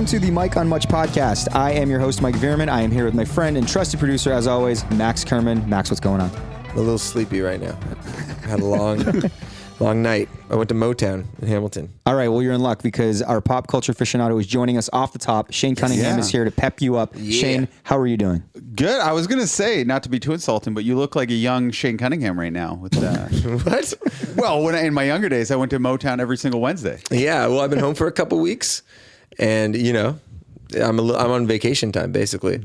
welcome to the Mike on Much podcast. I am your host, Mike Veerman. I am here with my friend and trusted producer, as always, Max Kerman. Max, what's going on? I'm a little sleepy right now. I had a long night. I went to Motown in Hamilton. All right, well, you're in luck because our pop culture aficionado is joining us off the top. Shane Cunningham is here to pep you up. Yeah. Shane, how are you doing? Good. I was going to say, not to be too insulting, but you look like a young Shane Cunningham right now. With What? Well, in my younger days, I went to Motown every single Wednesday. Yeah, well, I've been home for a couple weeks, and, I'm on vacation time, basically.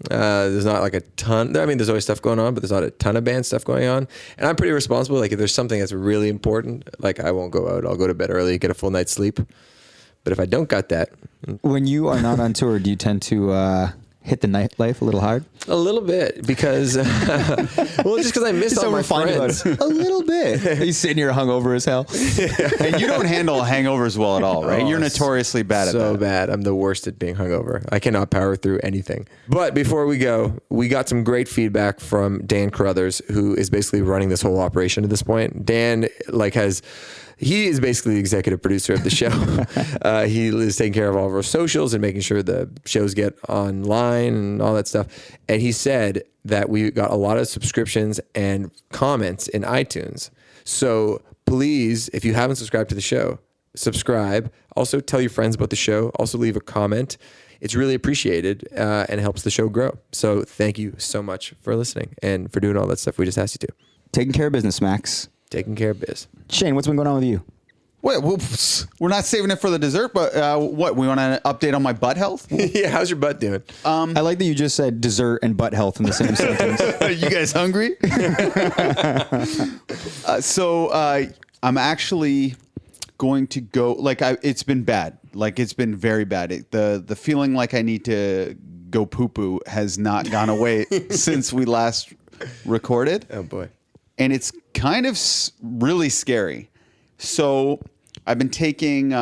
There's not like a ton. I mean, there's always stuff going on, but there's not a ton of band stuff going on. And I'm pretty responsible. Like, if there's something that's really important, like, I won't go out. I'll go to bed early, get a full night's sleep. But if I don't got that... When you are not on tour, do you tend to hit the nightlife a little hard? A little bit, because... well, just because I miss all my friends. A little bit. He's sitting here hungover as hell. And you don't handle hangovers well at all, right? Oh, You're notoriously bad at that. So bad. I'm the worst at being hungover. I cannot power through anything. But before we go, we got some great feedback from Dan Carruthers, who is basically running this whole operation at this point. Dan, he is basically the executive producer of the show. He is taking care of all of our socials and making sure the shows get online and all that stuff. And he said that we got a lot of subscriptions and comments in iTunes. So please, if you haven't subscribed to the show, subscribe. Also tell your friends about the show. Also leave a comment. It's really appreciated and helps the show grow. So thank you so much for listening and for doing all that stuff we just asked you to. Taking care of business, Max. Taking care of biz. Shane, what's been going on with you? Wait, we're not saving it for the dessert, but we want an update on my butt health? Yeah, how's your butt doing? I like that you just said dessert and butt health in the same sentence. Are you guys hungry? So I'm actually going to go, it's been bad. It's been very bad. The feeling like I need to go poo-poo has not gone away since we last recorded. Oh, boy. And it's kind of really scary. So I've been taking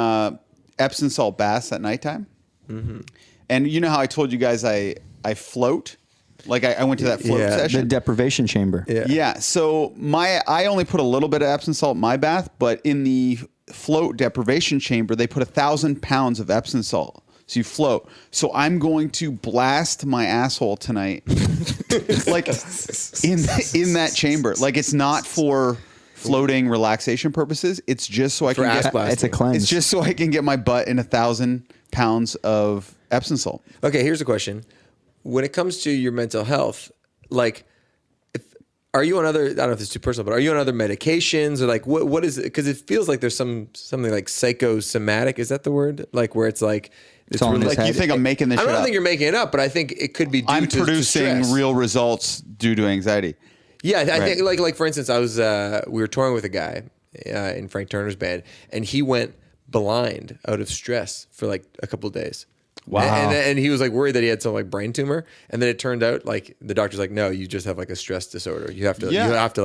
Epsom salt baths at nighttime. Mm-hmm. And you know how I told you guys I float? I went to that float session. The deprivation chamber. Yeah. So I only put a little bit of Epsom salt in my bath, but in the float deprivation chamber, they put 1,000 pounds of Epsom salt. So you float. So I'm going to blast my asshole tonight, in that chamber. It's not for floating relaxation purposes. It's just so I can get. It's a cleanse. It's just so I can get my butt in 1,000 pounds of Epsom salt. Okay, here's a question: when it comes to your mental health, are you on other? I don't know if it's too personal, but are you on other medications or what is it? Because it feels like there's something like psychosomatic. Is that the word? Where it's like. It's all in his head. You think I'm making this shit up? I don't think you're making it up, but I think it could be due I'm to producing stress. real results due to anxiety. Yeah, I think like for instance, we were touring with a guy in Frank Turner's band, and he went blind out of stress for a couple of days. Wow. And he was worried that he had some brain tumor, and then it turned out the doctor's no, you just have a stress disorder. You have to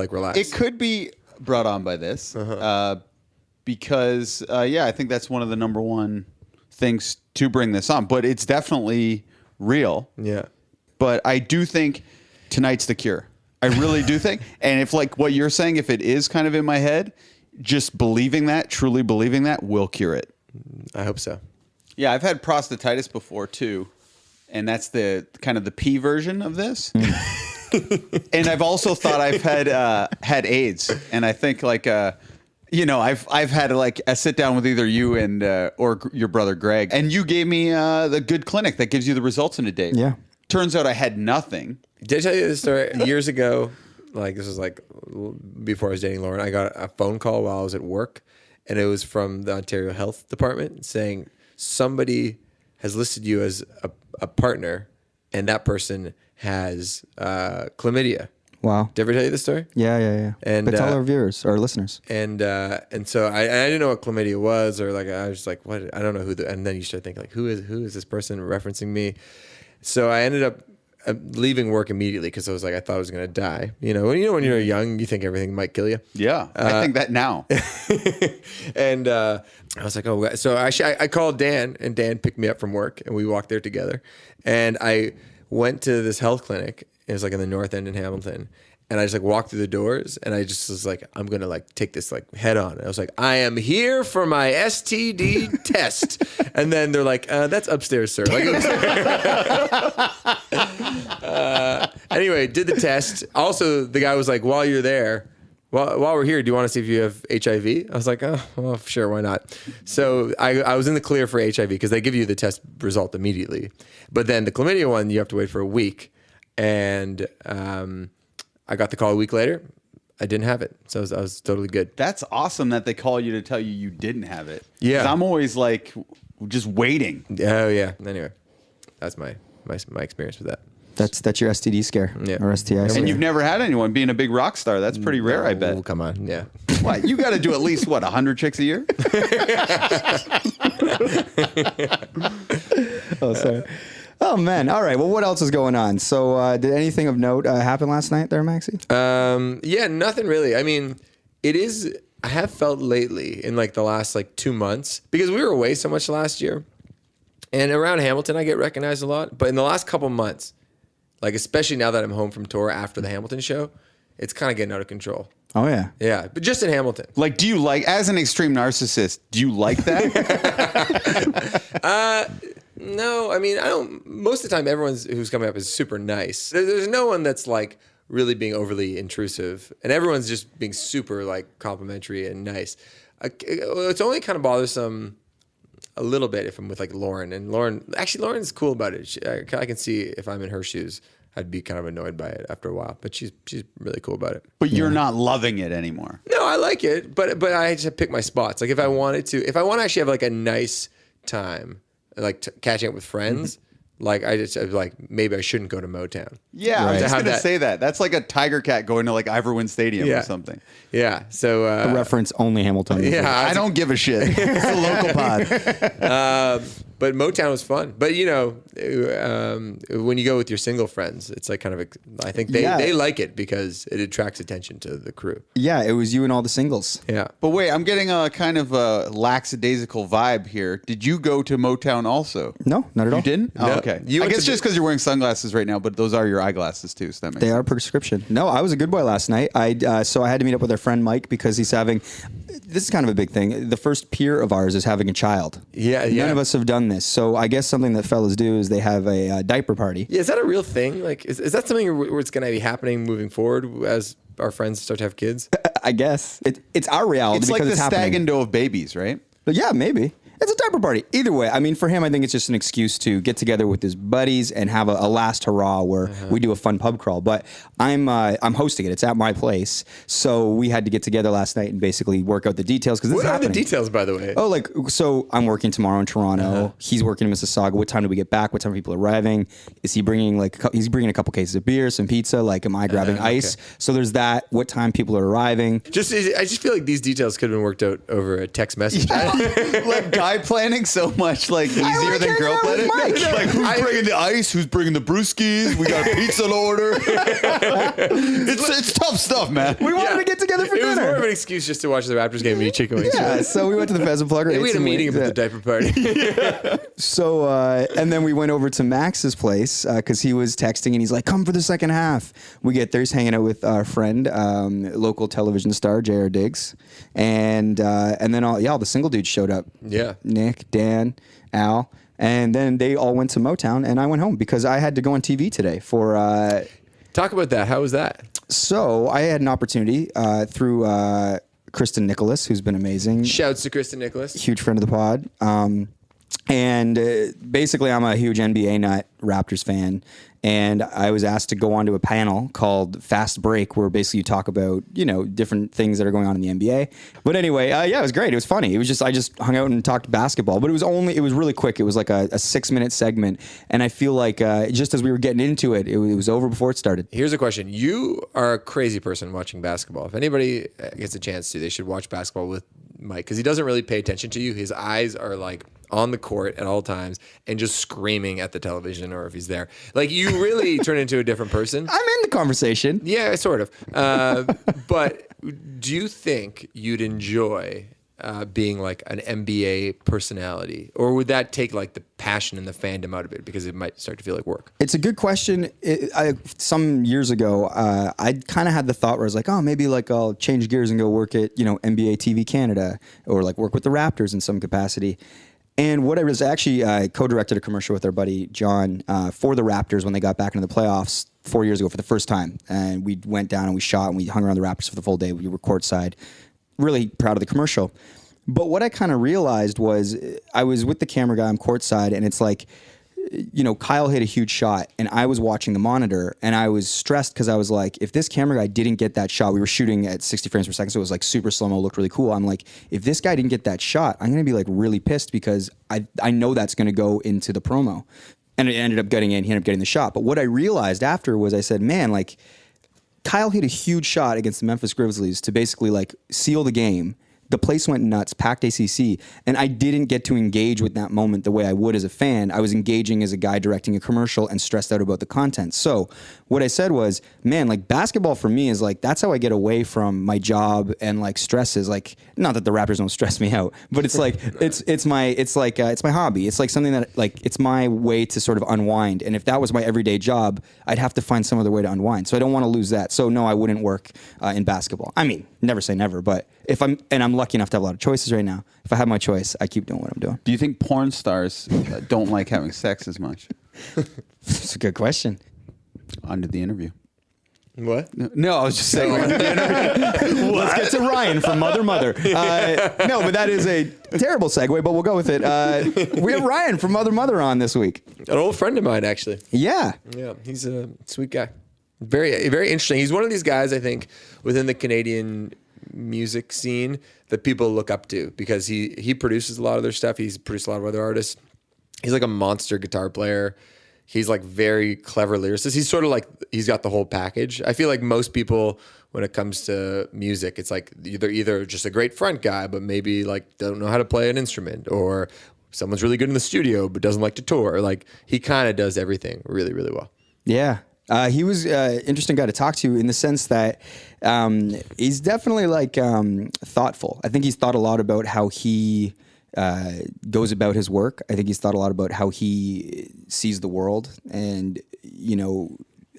relax. It could be brought on by this because I think that's one of the number one things to bring this on, but it's definitely real. Yeah. But I do think tonight's the cure. I really do think. And if what you're saying, if it is kind of in my head, just truly believing that will cure it. I hope so. Yeah, I've had prostatitis before too. And that's the kind of the P version of this. And I've also thought I've had AIDS. And I think I've had a sit down with either you and or your brother Greg, and you gave me the good clinic that gives you the results in a day. Yeah. Turns out I had nothing. Did I tell you this story years ago? This was before I was dating Lauren. I got a phone call while I was at work, and it was from the Ontario Health Department saying somebody has listed you as a partner, and that person has chlamydia. Wow. Did I ever tell you this story? Yeah. And but tell our viewers, our listeners. And so I didn't know what chlamydia was, or I was just what, I don't know who and then you start thinking who is this person referencing me? So I ended up leaving work immediately because I was I thought I was going to die. When you're young, you think everything might kill you. Yeah. I think that now. And I was so I called Dan, and Dan picked me up from work, and we walked there together. And went to this health clinic. It was like in the North End in Hamilton. And I just like walked through the doors and I just was like, I'm going to like take this like head on. And I was like, I am here for my STD test. And then they're like, that's upstairs, sir. Like, anyway, did the test. Also, the guy was like, while you're there, while we're here, do you want to see if you have HIV? I was like, oh, well, sure, why not? So I was in the clear for HIV because they give you the test result immediately. But then the chlamydia one, you have to wait for a week. And I got the call a week later. I didn't have it. So I was totally good. That's awesome that they call you to tell you didn't have it. Yeah. 'Cause I'm always like just waiting. Oh, yeah. Anyway, that's my experience with that. That's your STD scare or STI scare. And you've never had anyone being a big rock star. That's pretty rare, I bet. Oh, come on. Yeah. What? You got to do at least, 100 chicks a year? Oh, sorry. Oh, man. All right. Well, what else is going on? So did anything of note happen last night there, Maxie? Yeah, nothing really. I mean, I have felt lately in like the last like 2 months, because we were away so much last year. And around Hamilton, I get recognized a lot. But in the last couple months, like especially now that I'm home from tour after the Hamilton show, it's kind of getting out of control. Oh, yeah. Yeah, but just in Hamilton. Like, do you like, as an extreme narcissist, do you like that? No, I mean, I don't. Most of the time, everyone who's coming up is super nice. There's no one that's like really being overly intrusive, and everyone's just being super like complimentary and nice. It's only kind of bothersome a little bit if I'm with like Lauren, and Lauren's cool about it. I can see if I'm in her shoes, I'd be kind of annoyed by it after a while, but she's really cool about it. But you're not loving it anymore. No, I like it, but I just have to pick my spots. Like if I want to actually have like a nice time, like catching up with friends, like I was like, maybe I shouldn't go to Motown. Yeah, I was just going to say that. That's like a Tiger Cat going to like Iverwin Stadium or something. Yeah, so... A reference only Hamilton. Yeah. I don't give a shit. It's a local pod. But Motown was fun. But, you know, when you go with your single friends, it's like kind of... I think they like it because it attracts attention to the crew. Yeah, it was you and all the singles. Yeah. But wait, I'm getting a kind of a lackadaisical vibe here. Did you go to Motown also? No, not at all. You didn't? No. Oh, okay. You I went guess to just because you're wearing sunglasses right now, but those are your eyeglasses too. So that makes They sense. are prescription. No, I was a good boy last night. So I had to meet up with our friend Mike because he's having... This is kind of a big thing. The first peer of ours is having a child. Yeah. None of us have done this. So I guess something that fellas do is they have a diaper party. Yeah, is that a real thing? Like, is that something where it's going to be happening moving forward as our friends start to have kids? I guess. It's our reality It's because like the it's happening. stag and doe of babies, right? But yeah, maybe. It's a diaper party. Either way, I mean, for him, I think it's just an excuse to get together with his buddies and have a last hurrah where we do a fun pub crawl. But I'm hosting it. It's at my place. So we had to get together last night and basically work out the details because this What is are happening. the details, by the way? Oh, like, so I'm working tomorrow in Toronto. He's working in Mississauga. What time do we get back? What time are people arriving? Is he bringing he's bringing a couple cases of beer, some pizza? Like, am I grabbing ice? So there's that. What time people are arriving? I just feel like these details could have been worked out over a text message. Like guy planning so much like easier wanna than carry girl on with planning. Mike. Like who's bringing the ice? Who's bringing the brewskis? We got pizza to order. it's tough stuff, man. We wanted to get together for It dinner. was more of an excuse just to watch the Raptors game and eat chicken wings. Yeah, so we went to the Pheasant Plugger. We ate had a some meeting wings, about the diaper party. So, and then we went over to Max's place because he was texting and he's like, come for the second half. We get there, he's hanging out with our friend, local television star, J.R. Diggs. And then all the single dudes showed up. Yeah. Nick, Dan, Al. And then they all went to Motown and I went home because I had to go on TV today for... Talk about that. How was that? So I had an opportunity through Kristen Nicholas, who's been amazing. Shouts to Kristen Nicholas. Huge friend of the pod. And basically, I'm a huge NBA nut, Raptors fan. And I was asked to go onto a panel called Fast Break, where basically you talk about, different things that are going on in the NBA. But anyway, it was great. It was funny. It was just, I just hung out and talked basketball. But it was really quick. It was like a 6-minute segment. And I feel like just as we were getting into it, it was over before it started. Here's a question. You are a crazy person watching basketball. If anybody gets a chance to, they should watch basketball with Mike because he doesn't really pay attention to you. His eyes are like on the court at all times and just screaming at the television or if he's there. Like you really turn into a different person. I'm in the conversation. Yeah, sort of. But do you think you'd enjoy being like an NBA personality, or would that take like the passion and the fandom out of it because it might start to feel like work? It's a good question. Some years ago, I kind of had the thought where I was like, oh, maybe like I'll change gears and go work at, NBA TV Canada, or like work with the Raptors in some capacity. And what I was actually, I co-directed a commercial with our buddy John for the Raptors when they got back into the playoffs 4 years ago for the first time. And we went down and we shot and we hung around the Raptors for the full day. We were courtside. Really proud of the commercial. But what I kind of realized was I was with the camera guy, I'm courtside, and it's like, Kyle hit a huge shot, and I was watching the monitor, and I was stressed because I was like, if this camera guy didn't get that shot, we were shooting at 60 frames per second, so it was like super slow-mo, looked really cool. I'm like, if this guy didn't get that shot, I'm going to be like really pissed because I know that's going to go into the promo. And it ended up getting in, he ended up getting the shot. But what I realized after was I said, man, like, Kyle hit a huge shot against the Memphis Grizzlies to basically like seal the game. The place went nuts, packed ACC, and I didn't get to engage with that moment the way I would as a fan. I was engaging as a guy directing a commercial and stressed out about the content. So what I said was, man, like basketball for me is like, that's how I get away from my job and like stresses. Like, not that the Raptors don't stress me out, but it's like, it's my hobby. It's like something that like, it's my way to sort of unwind. And if that was my everyday job, I'd have to find some other way to unwind. So I don't want to lose that. So no, I wouldn't work in basketball. I mean, never say never, but I'm lucky enough to have a lot of choices right now. If I have my choice, I keep doing what I'm doing. Do you think porn stars don't like having sex as much? That's a good question. On to the interview. What? No, I was just saying. Let's get to Ryan from Mother Mother. No, but that is a terrible segue, but we'll go with it. We have Ryan from Mother Mother on this week. An old friend of mine, actually. Yeah. Yeah, he's a sweet guy. Very, very interesting. He's one of these guys, I think, within the Canadian music scene that people look up to because he produces a lot of their stuff. He's produced a lot of other artists. He's like a monster guitar player. He's like very clever lyricist. He's sort of like, he's got the whole package. I feel like most people, when it comes to music, it's like they're either just a great front guy, but maybe like don't know how to play an instrument, or someone's really good in the studio, but doesn't like to tour. Like he kind of does everything really, really well. Yeah. He was an interesting guy to talk to in the sense that he's definitely like thoughtful. I think he's thought a lot about how he goes about his work. I think he's thought a lot about how he sees the world and,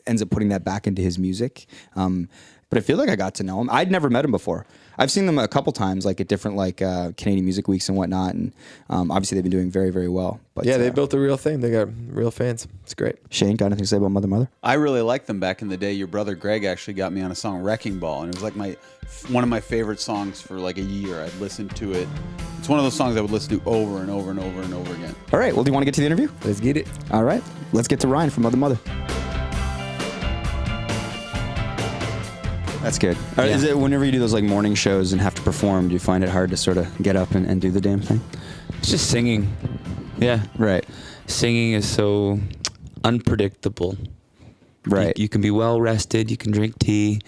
ends up putting that back into his music. But I feel like I got to know him. I'd never met him before. I've seen them a couple times, like at different Canadian music weeks and whatnot. And obviously they've been doing very, very well. But yeah, they built a real thing. They got real fans. It's great. Shane, got anything to say about Mother Mother? I really liked them back in the day. Your brother Greg actually got me on a song, Wrecking Ball, and it was like one of my favorite songs for like a year. I'd listened to it. It's one of those songs I would listen to over and over and over and over again. All right. Well, do you want to get to the interview? Let's get it. All right. Let's get to Ryan from Mother Mother. That's good. Yeah. Is it whenever you do those like morning shows and have to perform, do you find it hard to sort of get up and do the damn thing? It's just singing. Yeah. Right. Singing is so unpredictable. Right. You can be well rested. You can drink tea.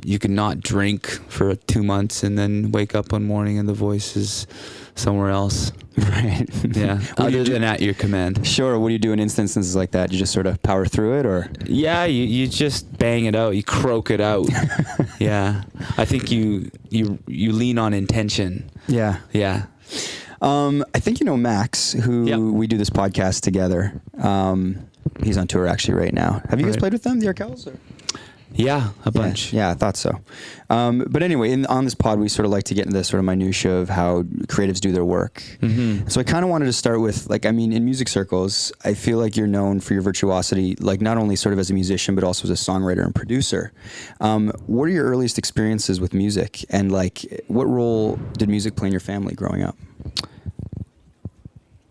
You can not drink for 2 months and then wake up one morning and the voice is somewhere else. Right. Yeah. What do you Other do? than at your command. Sure. What do you do in instances like that? You just sort of power through it, or? Yeah, you just bang it out. You croak it out. Yeah. I think you lean on intention. Yeah. Yeah. I think you know Max, who Yep. we do this podcast together. He's on tour actually right now. Have you guys Right. played with them, the Arkells? Or? Yeah, a bunch. Yeah, I thought so. But anyway, on this pod, we sort of like to get into the sort of minutia of how creatives do their work. Mm-hmm. So I kind of wanted to start with, in music circles, I feel like you're known for your virtuosity, like not only sort of as a musician, but also as a songwriter and producer. What are your earliest experiences with music? And what role did music play in your family growing up?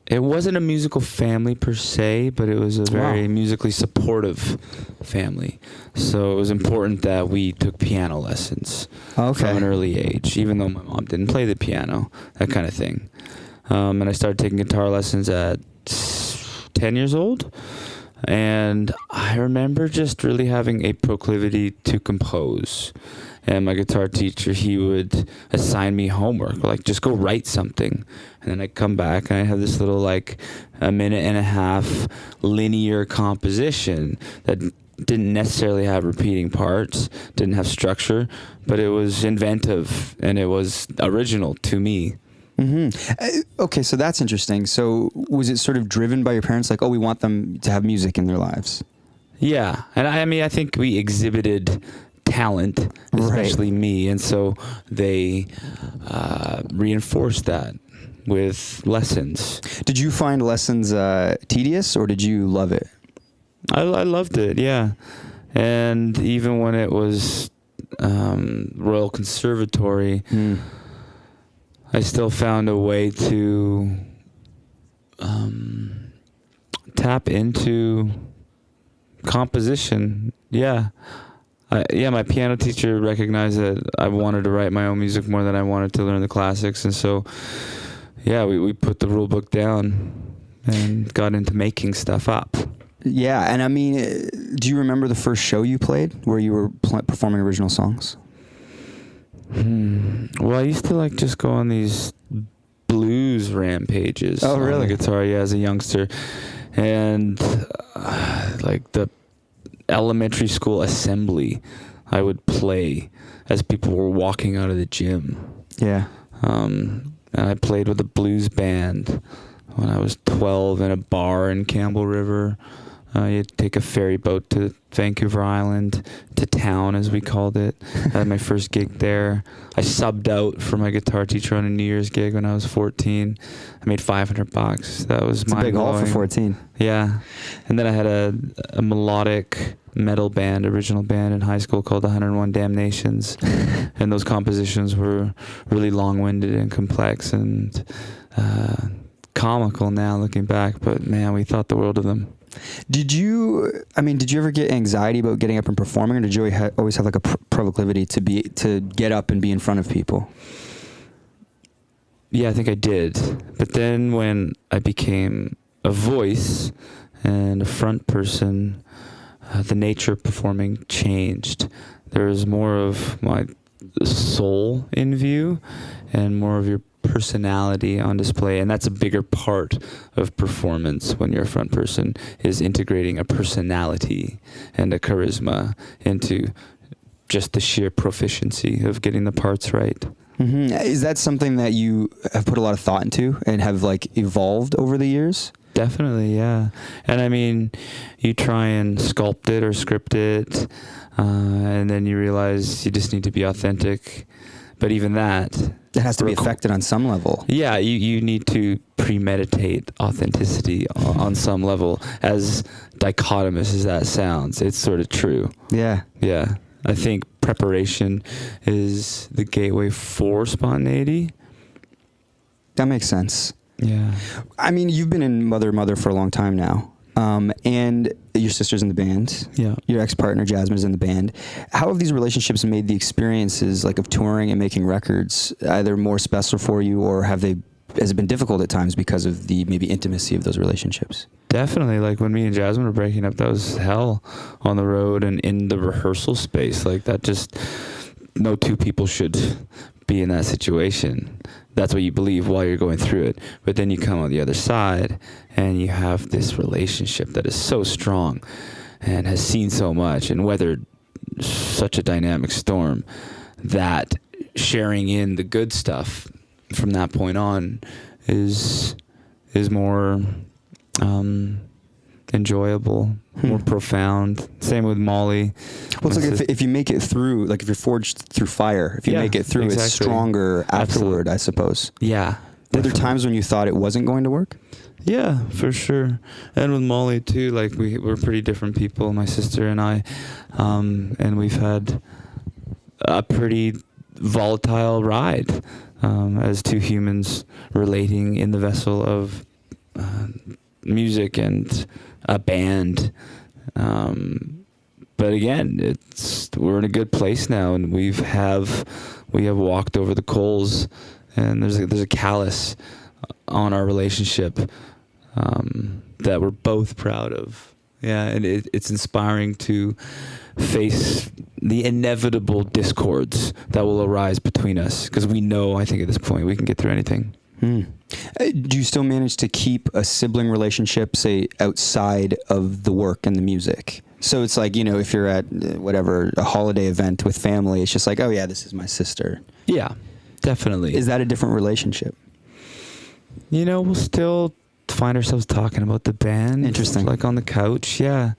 It wasn't a musical family per se, but it was a very musically supportive family. So it was important that we took piano lessons from an early age, even though my mom didn't play the piano, that kind of thing. And I started taking guitar lessons at 10 years old. And I remember just really having a proclivity to compose. And my guitar teacher, he would assign me homework, like just go write something. And then I'd come back and I have this little a minute and a half linear composition that didn't necessarily have repeating parts, didn't have structure, but it was inventive and it was original to me. Okay, so that's interesting. So was it sort of driven by your parents, like, oh, we want them to have music in their lives? Yeah, and I mean, I think we exhibited talent, especially me, and so they reinforced that with lessons. Did you find lessons tedious, or did you love it? I loved it, yeah. And even when it was Royal Conservatory, I still found a way to tap into composition. Yeah. My piano teacher recognized that I wanted to write my own music more than I wanted to learn the classics. And so, yeah, we put the rule book down and got into making stuff up. Yeah, and I mean, do you remember the first show you played where you were performing original songs? Well, I used to just go on these blues rampages. Oh, really? On the guitar, yeah, as a youngster. And the elementary school assembly, I would play as people were walking out of the gym. Yeah. And I played with a blues band when I was 12 in a bar in Campbell River. You'd take a ferry boat to Vancouver Island, to town as we called it. I had my first gig there. I subbed out for my guitar teacher on a New Year's gig when I was 14. I made $500. That was a big haul for 14. Yeah. And then I had a melodic metal band, original band in high school called 101 Damnations. And those compositions were really long-winded and complex and comical now looking back. But man, we thought the world of them. Did you ever get anxiety about getting up and performing, or did you always have a proclivity to get up and be in front of people? Yeah, I think I did. But then when I became a voice and a front person, the nature of performing changed. There was more of my soul in view and more of your personality on display, and that's a bigger part of performance when you're a front person, is integrating a personality and a charisma into just the sheer proficiency of getting the parts right. Is that something that you have put a lot of thought into and have evolved over the years? Definitely, yeah. And I mean, you try and sculpt it or script it, and then you realize you just need to be authentic. But even that, it has to be affected on some level. Yeah, you need to premeditate authenticity on some level. As dichotomous as that sounds, it's sort of true. Yeah. Yeah. I think preparation is the gateway for spontaneity. That makes sense. Yeah. I mean, you've been in Mother Mother for a long time now. And your sister's in the band. Yeah. Your ex-partner Jasmine is in the band. How have these relationships made the experiences of touring and making records either more special for you, or has it been difficult at times because of the maybe intimacy of those relationships? Definitely. When me and Jasmine were breaking up, that was hell on the road and in the rehearsal space. That just, no two people should be in that situation. That's what you believe while you're going through it. But then you come on the other side and you have this relationship that is so strong and has seen so much and weathered such a dynamic storm, that sharing in the good stuff from that point on is more enjoyable, more profound. Same with Molly. Well, it's if you make it through, if you're forged through fire, if you make it through, it's stronger afterward, I suppose. Yeah. Were there times when you thought it wasn't going to work? Yeah, for sure. And with Molly too, we're pretty different people, my sister and I, and we've had a pretty volatile ride as two humans relating in the vessel of music and a band. But again, we're in a good place now, and we have walked over the coals, and there's a callus on our relationship that we're both proud of. Yeah, and it's inspiring to face the inevitable discords that will arise between us, because we know, I think at this point, we can get through anything. Do you still manage to keep a sibling relationship, say, outside of the work and the music? So it's like, if you're at whatever, a holiday event with family, it's just like, oh yeah, this is my sister. Yeah, definitely. Is that a different relationship? We'll still find ourselves talking about the band. Interesting. Like on the couch, yeah.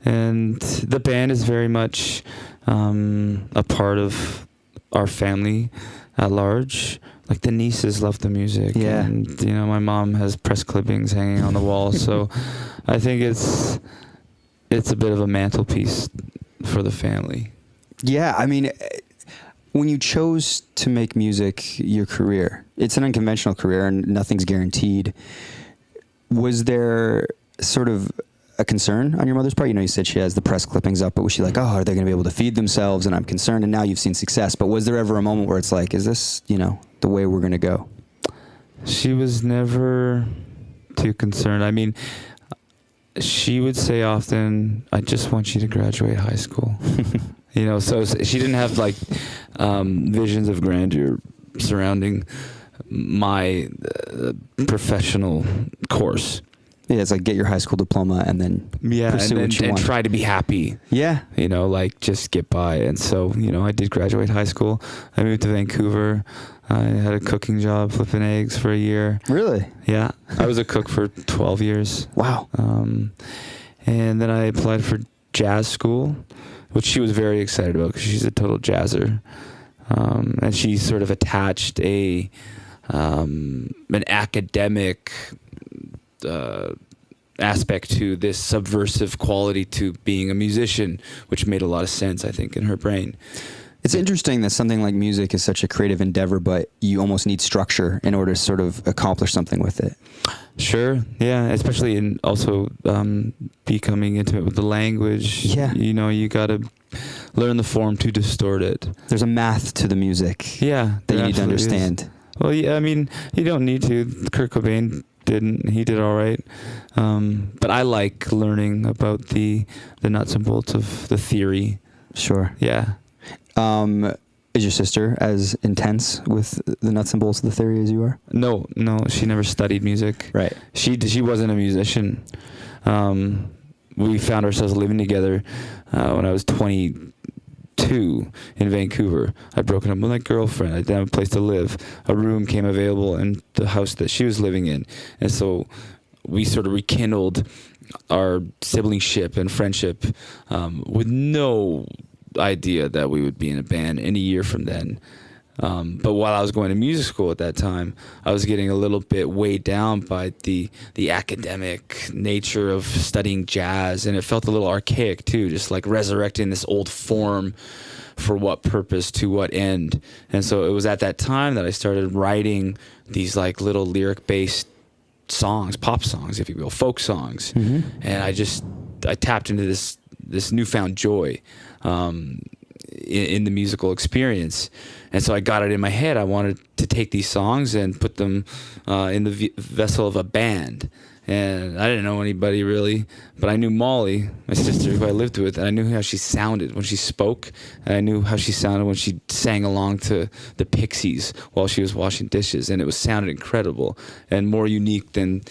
And the band is very much a part of our family at large. Like the nieces love the music. Yeah. And, my mom has press clippings hanging on the wall. So I think it's a bit of a mantelpiece for the family. Yeah, I mean, when you chose to make music your career, it's an unconventional career and nothing's guaranteed. Was there sort of a concern on your mother's part? You said she has the press clippings up, but was she like, oh, are they going to be able to feed themselves? And I'm concerned. And now you've seen success. But was there ever a moment where it's like, is this, the way we're going to go? She was never too concerned. I mean, she would say often, I just want you to graduate high school. So she didn't have like visions of grandeur surrounding my professional course. Yeah, it's like get your high school diploma and then pursue what you want. Try to be happy. Yeah. Like just get by. And so, I did graduate high school. I moved to Vancouver. I had a cooking job, flipping eggs for a year. Really? Yeah. I was a cook for 12 years. Wow. And then I applied for jazz school, which she was very excited about because she's a total jazzer. And she sort of attached an academic aspect to this subversive quality to being a musician, which made a lot of sense, I think, in her brain. It's interesting that something like music is such a creative endeavor, but you almost need structure in order to sort of accomplish something with it. Sure, yeah, especially in also becoming intimate with the language. Yeah. You got to learn the form to distort it. There's a math to the music. Yeah. That you need to understand. Well, yeah, I mean, you don't need to. Kurt Cobain didn't. He did all right. But I like learning about the nuts and bolts of the theory. Sure. Yeah. Is your sister as intense with the nuts and bolts of the theory as you are? No, she never studied music. Right. She wasn't a musician. We found ourselves living together when I was 22 in Vancouver. I'd broken up with my girlfriend. I didn't have a place to live. A room came available in the house that she was living in. And so we sort of rekindled our siblingship and friendship with no idea that we would be in a band in a year from then. But while I was going to music school at that time, I was getting a little bit weighed down by the academic nature of studying jazz, and it felt a little archaic too, just like resurrecting this old form for what purpose, to what end. And so it was at that time that I started writing these like little lyric-based songs, pop songs, if you will, folk songs. Mm-hmm. And I tapped into this newfound joy in the musical experience. And so I got it in my head. I wanted to take these songs and put them in the vessel of a band. And I didn't know anybody really, but I knew Molly, my sister, who I lived with, and I knew how she sounded when she spoke, and I knew how she sounded when she sang along to the Pixies while she was washing dishes, and it sounded incredible and more unique than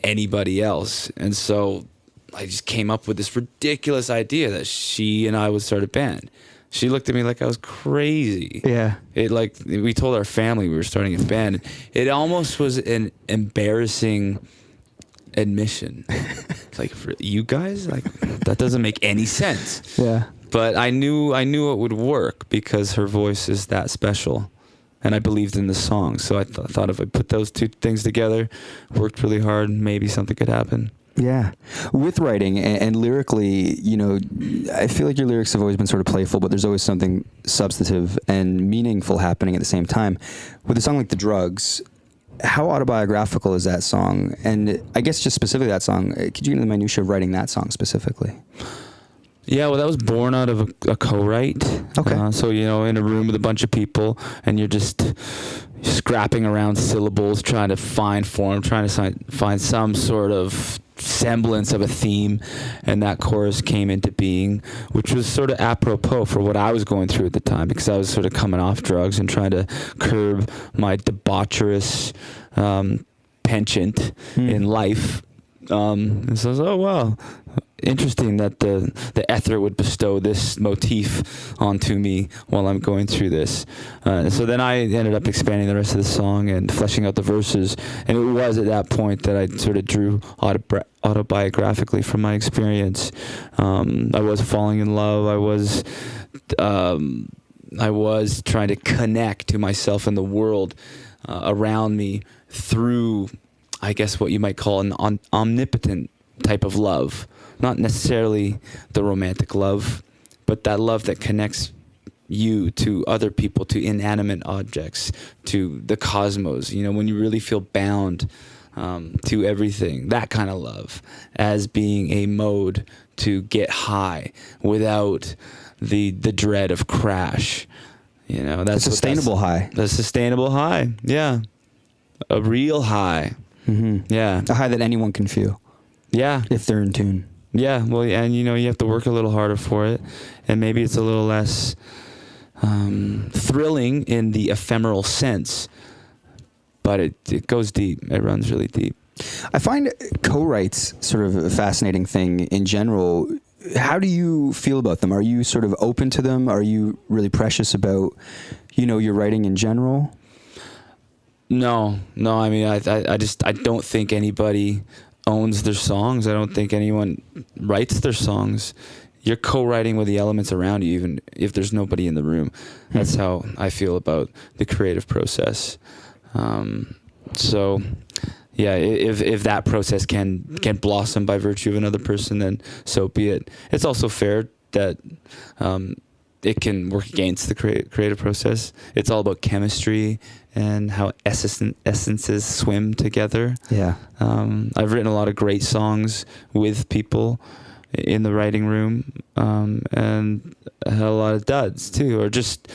anybody else. And so I just came up with this ridiculous idea that she and I would start a band. She looked at me like I was crazy. Yeah. We told our family we were starting a band. It almost was an embarrassing admission. Like, for you guys, like, that doesn't make any sense. Yeah. But I knew it would work because her voice is that special, and I believed in the song. So I thought if I put those two things together, worked really hard, maybe something could happen. Yeah. With writing and lyrically, I feel like your lyrics have always been sort of playful, but there's always something substantive and meaningful happening at the same time. With a song like The Drugs, how autobiographical is that song? And I guess just specifically that song, could you get into the minutiae of writing that song specifically? Yeah, well, that was born out of a co-write. Okay. So, in a room with a bunch of people, and you're just scrapping around syllables, trying to find form, trying to find some sort of semblance of a theme, and that chorus came into being, which was sort of apropos for what I was going through at the time, because I was sort of coming off drugs and trying to curb my debaucherous penchant in life. And so I was, oh, wow, interesting that the ether would bestow this motif onto me while I'm going through this. So then I ended up expanding the rest of the song and fleshing out the verses. And it was at that point that I sort of drew autobiographically from my experience. I was falling in love. I was trying to connect to myself and the world around me through, I guess, what you might call an omnipotent type of love. Not necessarily the romantic love, but that love that connects you to other people, to inanimate objects, to the cosmos. You know, when you really feel bound to everything, that kind of love as being a mode to get high without the dread of crash. You know, that's a sustainable high. The sustainable high, yeah, a real high. Mm-hmm. Yeah, a high that anyone can feel. Yeah, if they're in tune. Yeah, well, and you know, you have to work a little harder for it, and maybe it's a little less thrilling in the ephemeral sense, but it goes deep. It runs really deep. I find co-writes sort of a fascinating thing in general. How do you feel about them? Are you sort of open to them? Are you really precious about, you know, your writing in general? No. I mean, I don't think anybody owns their songs. I don't think anyone writes their songs. You're co-writing with the elements around you, even if there's nobody in the room. That's how I feel about the creative process. So, yeah, if that process can blossom by virtue of another person, then so be it. It's also fair that it can work against the creative process. It's all about chemistry and how essences swim together. Yeah. I've written a lot of great songs with people in the writing room, and I had a lot of duds too, or just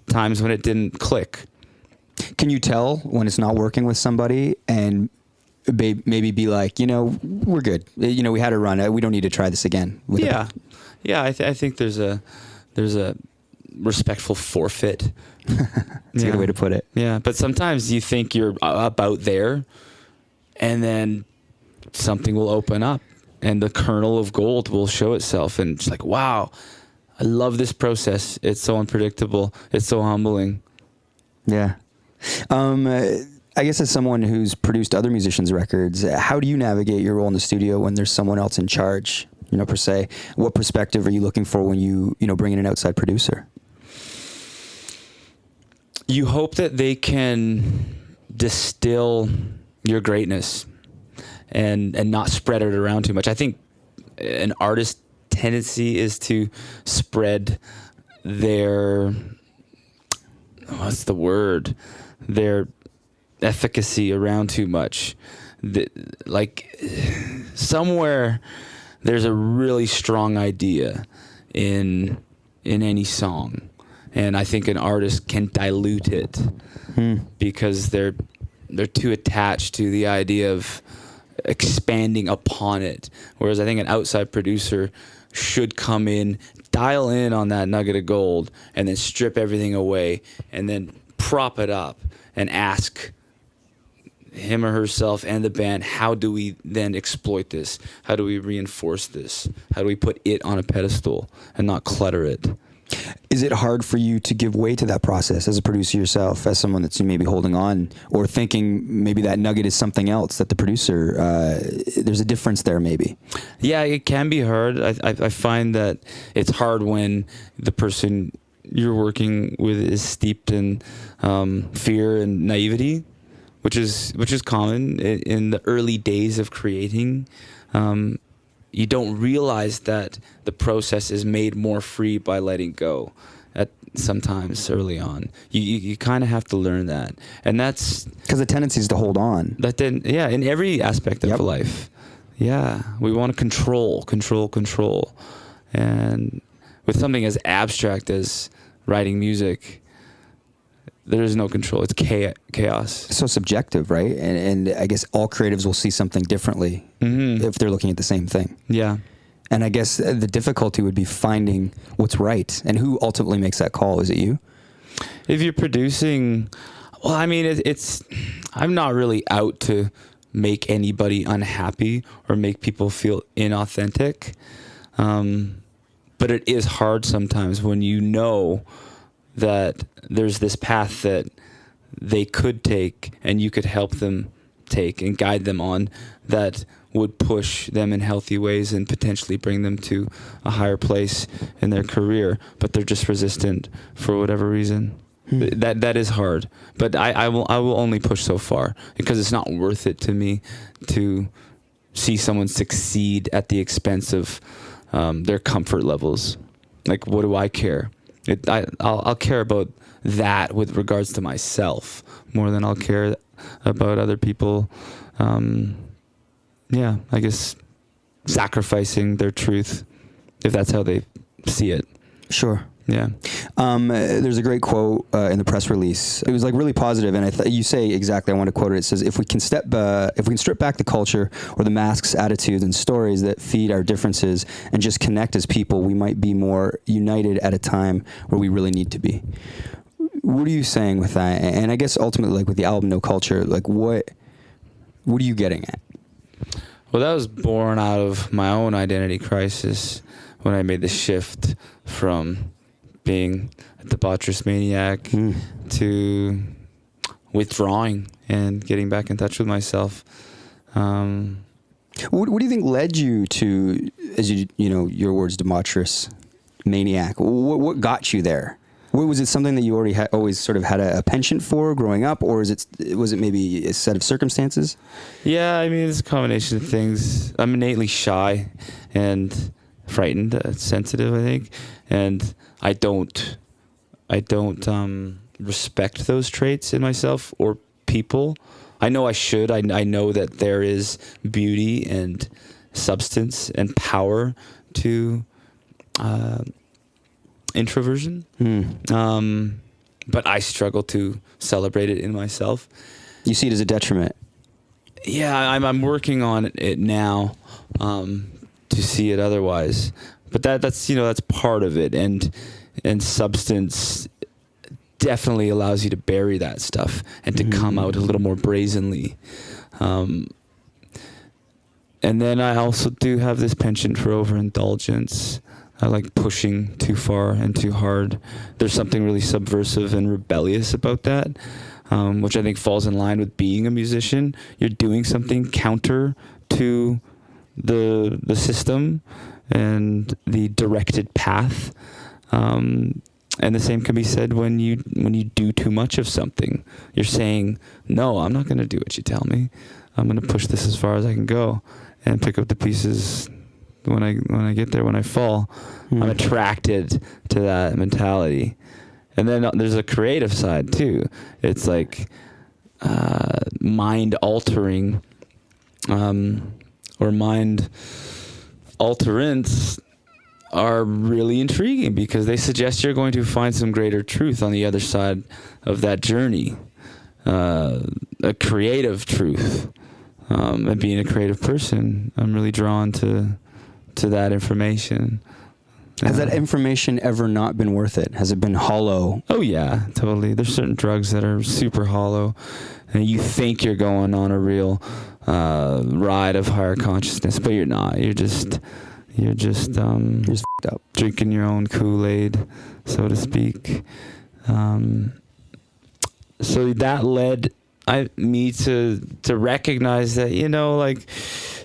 times when it didn't click. Can you tell when it's not working with somebody and maybe be like, you know, we're good. You know, we had a run. We don't need to try this again. Yeah. I think there's a respectful forfeit. That's a good way to put it. Yeah, but sometimes you think you're about there, and then something will open up, and the kernel of gold will show itself, and it's like, wow, I love this process. It's so unpredictable. It's so humbling. Yeah. I guess as someone who's produced other musicians' records, how do you navigate your role in the studio when there's someone else in charge, you know, per se? What perspective are you looking for when you bring in an outside producer? You hope that they can distill your greatness and not spread it around too much. I think an artist's tendency is to spread their efficacy around too much. Like somewhere there's a really strong idea in any song. And I think an artist can dilute it because they're too attached to the idea of expanding upon it. Whereas I think an outside producer should come in, dial in on that nugget of gold, and then strip everything away, and then prop it up and ask him or herself and the band, how do we then exploit this? How do we reinforce this? How do we put it on a pedestal and not clutter it? Is it hard for you to give way to that process as a producer yourself, as someone that's maybe holding on or thinking maybe that nugget is something else that the producer, there's a difference there maybe? Yeah, it can be hard. I find that it's hard when the person you're working with is steeped in fear and naivety, which is common in the early days of creating. You don't realize that the process is made more free by letting go sometimes early on. You kind of have to learn that. And that's... because the tendency is to hold on. In every aspect of life. Yeah, we want to control. And with something as abstract as writing music, there is no control. It's chaos. It's so subjective, right? And I guess all creatives will see something differently if they're looking at the same thing. Yeah. And I guess the difficulty would be finding what's right. And who ultimately makes that call? Is it you? If you're producing, well, I mean, I'm not really out to make anybody unhappy or make people feel inauthentic. But it is hard sometimes when you know that there's this path that they could take and you could help them take and guide them on that would push them in healthy ways and potentially bring them to a higher place in their career, but they're just resistant for whatever reason. That is hard, but I will only push so far because it's not worth it to me to see someone succeed at the expense of their comfort levels. Like, what do I care? I'll care about that with regards to myself more than I'll care about other people. I guess sacrificing their truth if that's how they see it. Sure. Yeah. There's a great quote in the press release. It was like really positive, and you say exactly. I want to quote it. It says, "If we can strip back the culture or the masks, attitudes, and stories that feed our differences, and just connect as people, we might be more united at a time where we really need to be." What are you saying with that? And I guess ultimately, like with the album No Culture, like what are you getting at? Well, that was born out of my own identity crisis when I made the shift from being a debaucherous maniac to withdrawing and getting back in touch with myself. What do you think led you to, as your words, debaucherous maniac? What got you there? Was it something that you already always sort of had a penchant for growing up, or was it maybe a set of circumstances? Yeah, I mean, it's a combination of things. I'm innately shy and frightened, sensitive, I think, and I don't respect those traits in myself or people. I know I should. I know that there is beauty and substance and power to introversion, but I struggle to celebrate it in myself. You see it as a detriment. Yeah, I'm working on it now to see it otherwise. But that's part of it, and substance definitely allows you to bury that stuff and to come out a little more brazenly. And then I also do have this penchant for overindulgence. I like pushing too far and too hard. There's something really subversive and rebellious about that, which I think falls in line with being a musician. You're doing something counter to the system and the directed path. And the same can be said when you do too much of something. You're saying, no, I'm not going to do what you tell me. I'm going to push this as far as I can go and pick up the pieces when I get there, when I fall. I'm attracted to that mentality. And then there's a creative side too. It's like mind altering or mind alterants are really intriguing because they suggest you're going to find some greater truth on the other side of that journey, a creative truth. And being a creative person, I'm really drawn to that information. Has that information ever not been worth it? Has it been hollow? Oh yeah, totally. There's certain drugs that are super hollow, and you think you're going on a real ride of higher consciousness, but you're not. You're just f***ed up, drinking your own Kool-Aid, so to speak. So that led me to recognize that,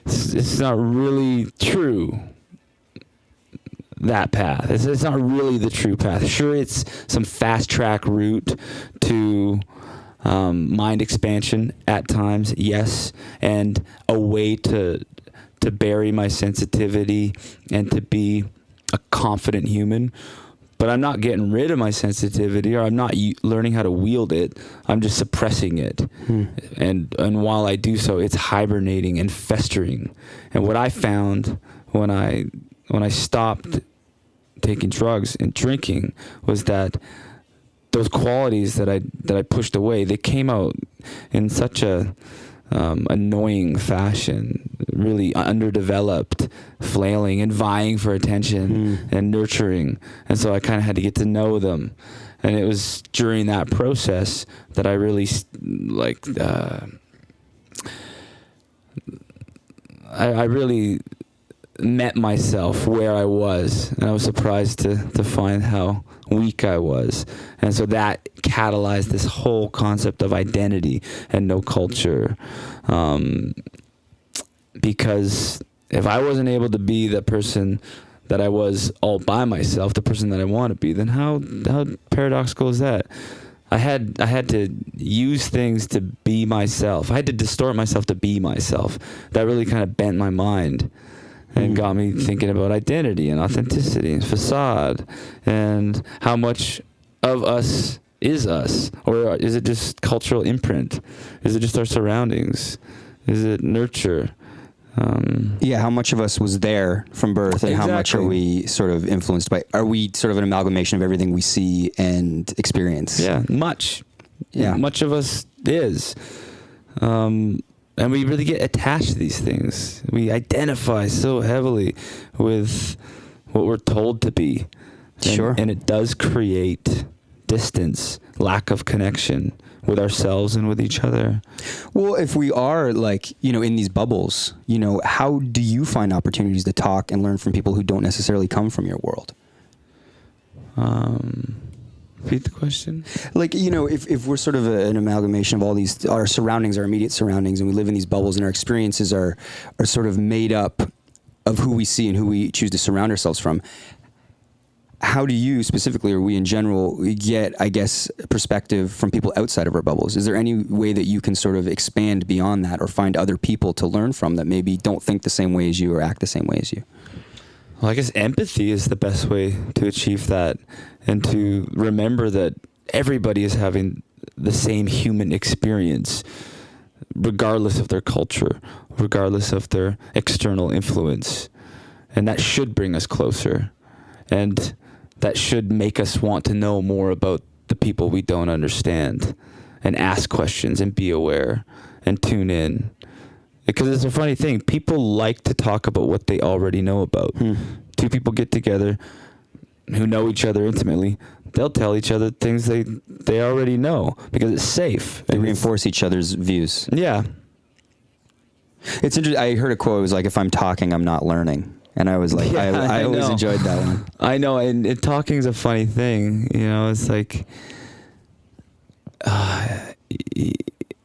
it's not really true, that path. It's not really the true path. Sure, it's some fast track route to mind expansion at times, yes, and a way to bury my sensitivity and to be a confident human. But I'm not getting rid of my sensitivity, or I'm not learning how to wield it. I'm just suppressing it. And while I do so, it's hibernating and festering. And what I found when I stopped taking drugs and drinking was that those qualities that I pushed away, they came out in such a annoying fashion, really underdeveloped, flailing and vying for attention and nurturing. And so I kind of had to get to know them. And it was during that process that I really I really met myself where I was, and I was surprised to find how weak I was. And so that catalyzed this whole concept of identity and no culture. Because if I wasn't able to be the person that I was all by myself, the person that I want to be, then how paradoxical is that? I had to use things to be myself. I had to distort myself to be myself. That really kind of bent my mind and got me thinking about identity and authenticity and facade and how much of us is us, or is it just cultural imprint? Is it just our surroundings? Is it nurture? How much of us was there from birth, and how much are we sort of influenced by? Are we sort of an amalgamation of everything we see and experience? Yeah, much. Yeah, much of us is, and we really get attached to these things. We identify so heavily with what we're told to be. Sure, and it does create distance, lack of connection with ourselves and with each other. Well, if we are in these bubbles, how do you find opportunities to talk and learn from people who don't necessarily come from your world? Repeat the question. If we're sort of an amalgamation of all these, our surroundings, our immediate surroundings, and we live in these bubbles, and our experiences are sort of made up of who we see and who we choose to surround ourselves from. How do you specifically, or we in general, get, I guess, perspective from people outside of our bubbles? Is there any way that you can sort of expand beyond that, or find other people to learn from that maybe don't think the same way as you or act the same way as you? Well, I guess empathy is the best way to achieve that, and to remember that everybody is having the same human experience, regardless of their culture, regardless of their external influence. And that should bring us closer. And that should make us want to know more about the people we don't understand, and ask questions and be aware and tune in. Because it's a funny thing. People like to talk about what they already know about. Two people get together who know each other intimately. They'll tell each other things they already know because it's safe. They reinforce each other's views. Yeah. It's interesting. I heard a quote. It was like, if I'm talking, I'm not learning. And I was like, I always enjoyed that one. I know, and talking is a funny thing. It's like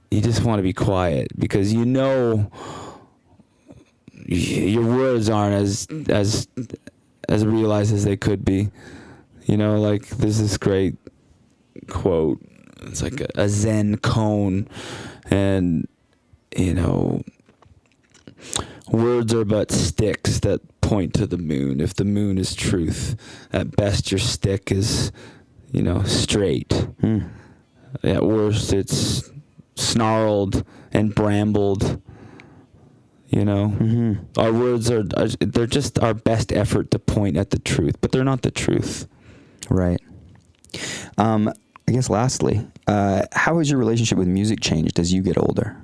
you just want to be quiet, because your words aren't as realized as they could be. There's this great quote. It's like a Zen koan, and words are but sticks that point to the moon. If the moon is truth, at best your stick is, straight. At worst, it's snarled and brambled. Our words they're just our best effort to point at the truth, but they're not the truth. Right. I guess lastly, how has your relationship with music changed as you get older?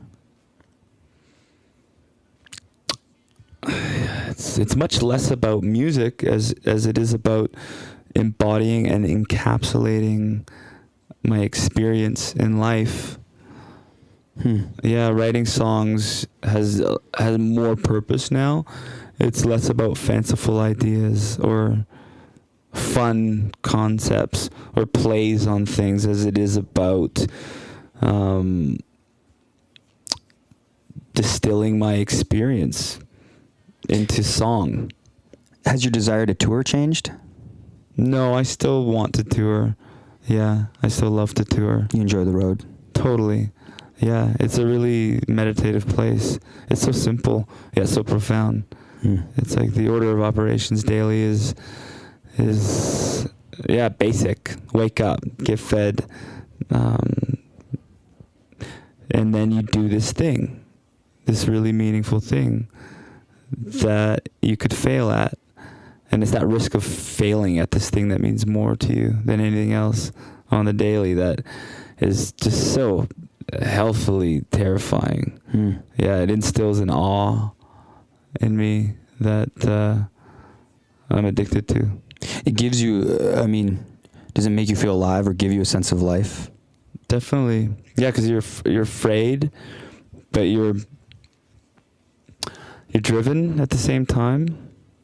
It's much less about music as it is about embodying and encapsulating my experience in life. Yeah, writing songs has more purpose now. It's less about fanciful ideas or fun concepts or plays on things as it is about distilling my experience into song. Has your desire to tour changed? No, I still want to tour. Yeah, I still love to tour. You enjoy the road? Totally. Yeah, it's a really meditative place. It's so simple, yet so profound. It's like the order of operations daily is basic. Wake up, get fed, and then you do this thing, this really meaningful thing that you could fail at. And it's that risk of failing at this thing that means more to you than anything else on the daily that is just so healthfully terrifying. Yeah, it instills an awe in me that I'm addicted to. It gives you, does it make you feel alive or give you a sense of life? Definitely. Yeah, because you're afraid, but you're you're driven at the same time.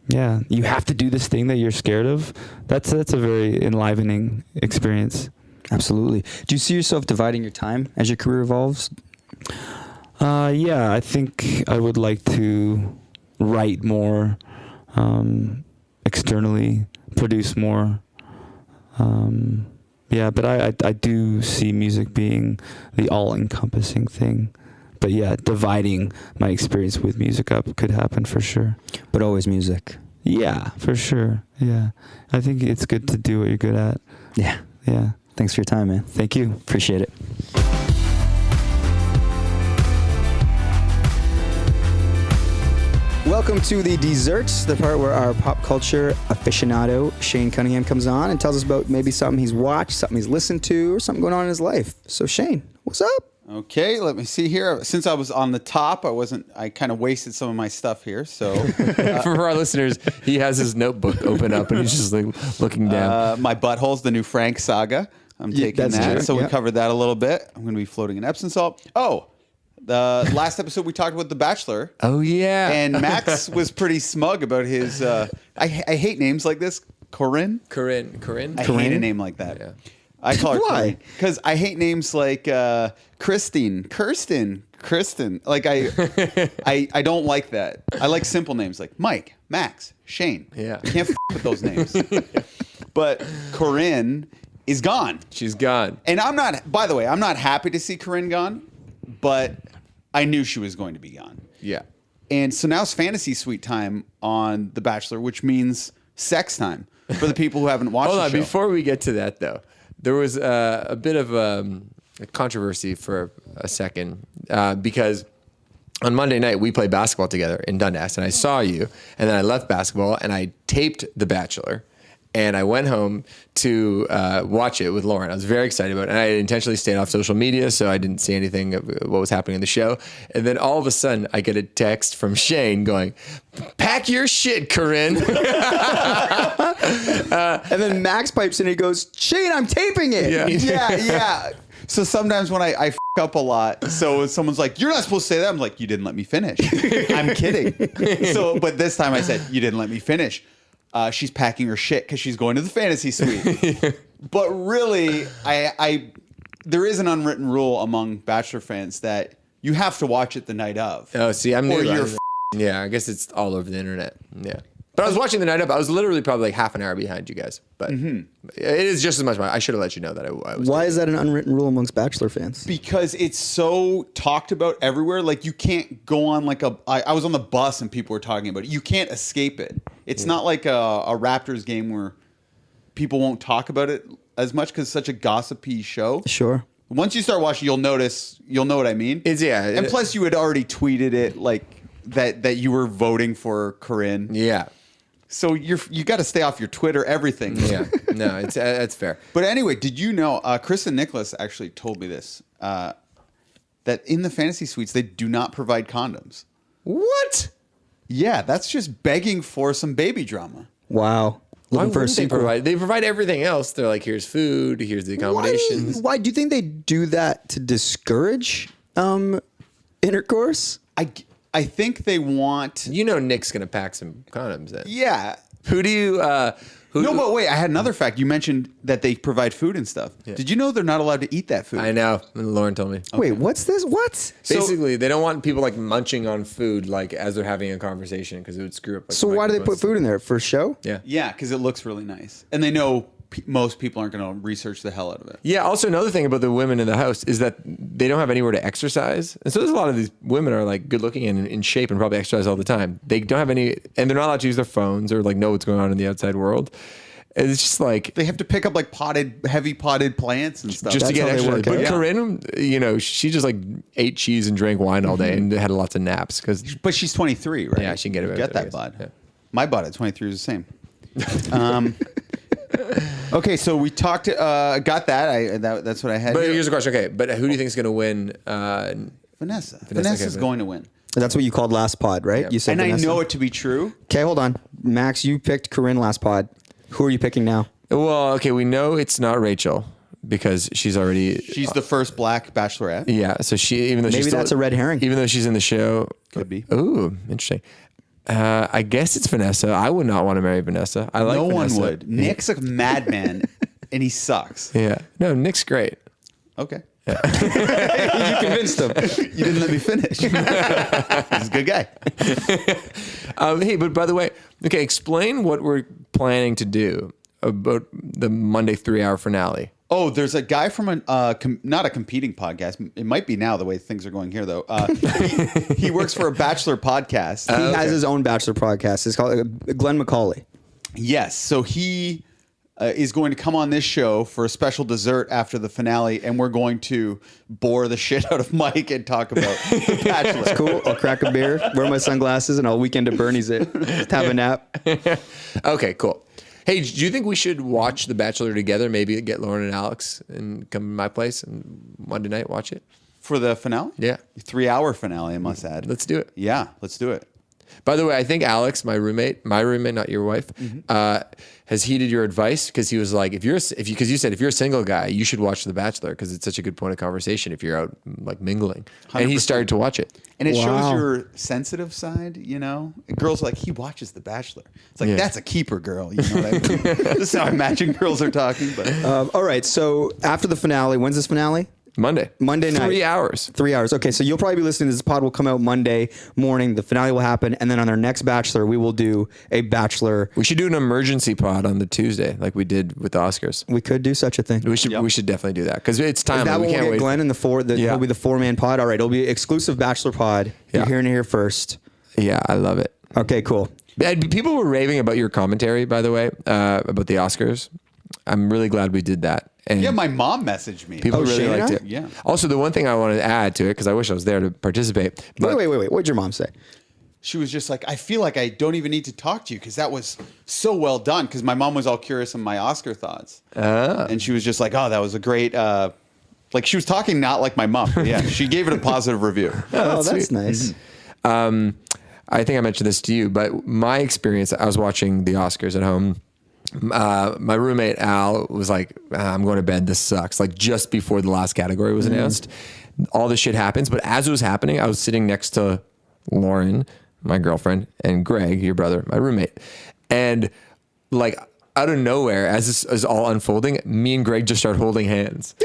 Yeah, you have to do this thing that you're scared of. That's a very enlivening experience. Absolutely. Do you see yourself dividing your time as your career evolves? Yeah, I think I would like to write more, externally, produce more. Yeah, but I do see music being the all-encompassing thing. But yeah, dividing my experience with music up could happen for sure. But always music. Yeah, for sure. Yeah. I think it's good to do what you're good at. Yeah. Yeah. Thanks for your time, man. Thank you. Appreciate it. Welcome to the desserts, the part where our pop culture aficionado Shane Cunningham comes on and tells us about maybe something he's watched, something he's listened to, or something going on in his life. So Shane, what's up? Okay, let me see here. Since I was on the top, I kind of wasted some of my stuff here. So For our listeners, he has his notebook open up and he's just like looking down. my butthole's the new Frank saga. I'm taking that's that. true. So we Yeah. covered that a little bit. I'm going to be floating in Epsom salt. Oh, the last episode we talked about The Bachelor. Oh yeah. And Max was pretty smug about his. I hate names like this. Corinne. Corinne. I hate a name like that. Yeah. I call her Why? Because I hate names like Christine, Kirsten, Kristen. Like I don't like that. I like simple names like Mike, Max, Shane. Yeah. I can't with those names. But Corinne is gone. She's gone. And I'm not, by the way, I'm not happy to see Corinne gone, but I knew she was going to be gone. Yeah. And so now it's fantasy suite time on The Bachelor, which means sex time for the people who haven't watched Hold the on, show. before we get to that though, there was a bit of a controversy for a second because on Monday night we played basketball together in Dundas, and I saw you, and then I left basketball and I taped The Bachelor, and I went home to watch it with Lauren. I was very excited about it, and I intentionally stayed off social media so I didn't see anything of what was happening in the show. And then all of a sudden I get a text from Shane going, "Pack your shit, Corinne." And then Max pipes in and he goes, Shane, I'm taping it. Yeah. yeah. So sometimes when I f up a lot, so someone's like, "You're not supposed to say that." I'm like, "You didn't let me finish." I'm kidding. So, but this time I said, "You didn't let me finish." She's packing her shit because she's going to the fantasy suite. But really, there is an unwritten rule among Bachelor fans that you have to watch it the night of. Oh, see, I'm Or new. you're Yeah, I guess it's all over the internet. Yeah. But I was watching the night up. I was literally probably like half an hour behind you guys. But it is just as much. I should have let you know that I was. Why is that an unwritten rule amongst Bachelor fans? Because it's so talked about everywhere. Like you can't go on like I was on the bus and people were talking about it. You can't escape it. It's not like a Raptors game where people won't talk about it as much because it's such a gossipy show. Sure. Once you start watching, you'll know what I mean. It's And plus you had already tweeted it like that you were voting for Corinne. Yeah. So you got to stay off your Twitter, everything. Yeah. No, it's that's fair. But anyway, did you know, Chris and Nicholas actually told me this, that in the fantasy suites, they do not provide condoms. What? Yeah, that's just begging for some baby drama. Wow. Why Looking for a wouldn't they sequel. provide? They provide everything else. They're like, here's food, here's the accommodations. Why do you think they do that to discourage intercourse? I think they want... You know Nick's gonna pack some condoms then. Yeah. Who do you No, but wait, I had another fact. You mentioned that they provide food and stuff. Yeah. Did you know they're not allowed to eat that food? I know. Lauren told me. Wait, what's this? What? Basically, they don't want people like munching on food like as they're having a conversation because it would screw up. Like, So the why do they put microphones. food in there? For show? Yeah. Yeah, because it looks really nice. And they know most people aren't going to research the hell out of it. Yeah. Also, another thing about the women in the house is that they don't have anywhere to exercise, and so there's a lot of these women are like good looking and in shape and probably exercise all the time. They don't have any, and they're not allowed to use their phones or like know what's going on in the outside world. And it's just like They have to pick up like heavy potted plants and stuff. just to That's get how they exercise. work But out. Corinne, she just like ate cheese and drank wine all day and had lots of naps because But she's 23, right? Yeah, she can get away with it, I that guess. bod. Yeah. My bod at 23 is the same. Okay, so we talked. Got that. That's what I had. But here. here's the question. Okay, but who do you think is going to win? Vanessa. okay, Vanessa's but- going to win, That's what you called last pod, right? Yep. You said and I Vanessa? know it to be true. Okay, hold on. Max, you picked Corinne last pod. Who are you picking now? Well, okay, we know it's not Rachel. because she's the first black bachelorette. Yeah, so even though Maybe that's a red herring. Even though she's in the show, Could be. Ooh, interesting. I guess it's Vanessa. I would not want to marry Vanessa. I like No Vanessa. one would. Nick's a madman, and he sucks. Yeah, no, Nick's great. Okay. You convinced him. You didn't let me finish. He's a good guy. Hey, but by the way, okay, explain what we're planning to do about the Monday 3-hour finale. Oh, there's a guy from not a competing podcast. It might be now the way things are going here, though. He works for a Bachelor podcast. He has his own Bachelor podcast. It's called Glenn McCauley. Yes. So he is going to come on this show for a special dessert after the finale, and we're going to bore the shit out of Mike and talk about The Bachelor. It's cool. I'll crack a beer, wear my sunglasses, and I'll weekend at Bernie's it. Just have a nap. Okay, cool. Hey, do you think we should watch The Bachelor together? Maybe get Lauren and Alex and come to my place and Monday night watch it? For the finale? Yeah. 3-hour finale, I must add. Let's do it. Yeah, let's do it. By the way, I think Alex, my roommate, not your wife, has heeded your advice because he was like, because you said if you're a single guy, you should watch The Bachelor because it's such a good point of conversation if you're out like mingling. 100%. And he started to watch it. And it shows Wow. your sensitive side, you know? Girls are like, he watches The Bachelor. It's like, that's a keeper, girl. You know what I mean? This is how I imagine girls are talking. But All right. So after the finale, when's this finale? Monday Night. 3 hours. 3 hours. Okay, so you'll probably be listening to this pod will come out Monday morning. The finale will happen. And then on our next Bachelor, we will do a Bachelor. We should do an emergency pod on the Tuesday like we did with the Oscars. We could do such a thing. We should definitely do that because it's time. That we will can't get wait. Glenn and it'll be the 4-man pod. All right, it'll be exclusive Bachelor pod. You're Yeah. hearing it here first. Yeah, I love it. Okay, cool. And people were raving about your commentary, by the way, about the Oscars. I'm really glad we did that. And yeah, my mom messaged me. people really Shane and liked I? it. Yeah. Also, the one thing I wanted to add to it, because I wish I was there to participate. But Wait. What'd your mom say? She was just like, I feel like I don't even need to talk to you because that was so well done. Because my mom was all curious on my Oscar thoughts. And she was just like, oh, that was a great... like she was talking not like my mom. But yeah, she gave it a positive review. Oh, that's sweet. nice. I think I mentioned this to you, but my experience, I was watching the Oscars at home. My roommate Al was like, I'm going to bed. This sucks. Like just before the last category was announced, all this shit happens. But as it was happening, I was sitting next to Lauren, my girlfriend, and Greg, your brother, my roommate. And like out of nowhere, as this is all unfolding, me and Greg just start holding hands.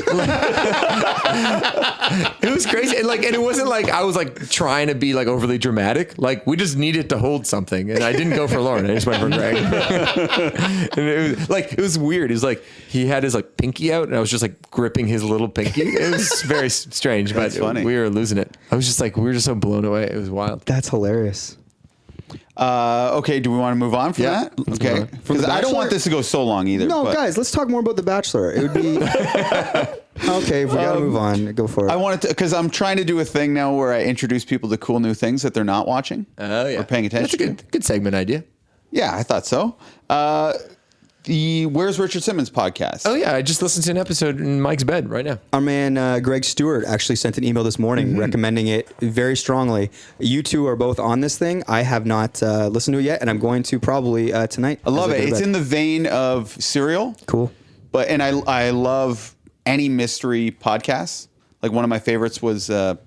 It was crazy. And it wasn't like I was like trying to be like overly dramatic. Like we just needed to hold something. And I didn't go for Lauren. I just went for Greg. And it was weird. It was like he had his like pinky out and I was just like gripping his little pinky. It was very strange, but funny. we were losing it. I was just like, we were just so blown away. It was wild. That's hilarious. Okay, do we want to move on from Yeah, that? let's Okay. move on. Because I don't want this to go so long either. No, but guys, let's talk more about The Bachelor. It would be... Okay, if we got to move on. Go for it. I wanted to, because I'm trying to do a thing now where I introduce people to cool new things that they're not watching or paying attention That's a good segment idea. Yeah, I thought so. The Where's Richard Simmons podcast. Oh yeah, I just listened to an episode in Mike's bed right now. Our man Greg Stewart actually sent an email this morning recommending it very strongly. You two are both on this thing. I have not listened to it yet, and I'm going to probably tonight. I love as it. go to It's bed. in the vein of Serial. Cool. But I love any mystery podcasts. Like one of my favorites was the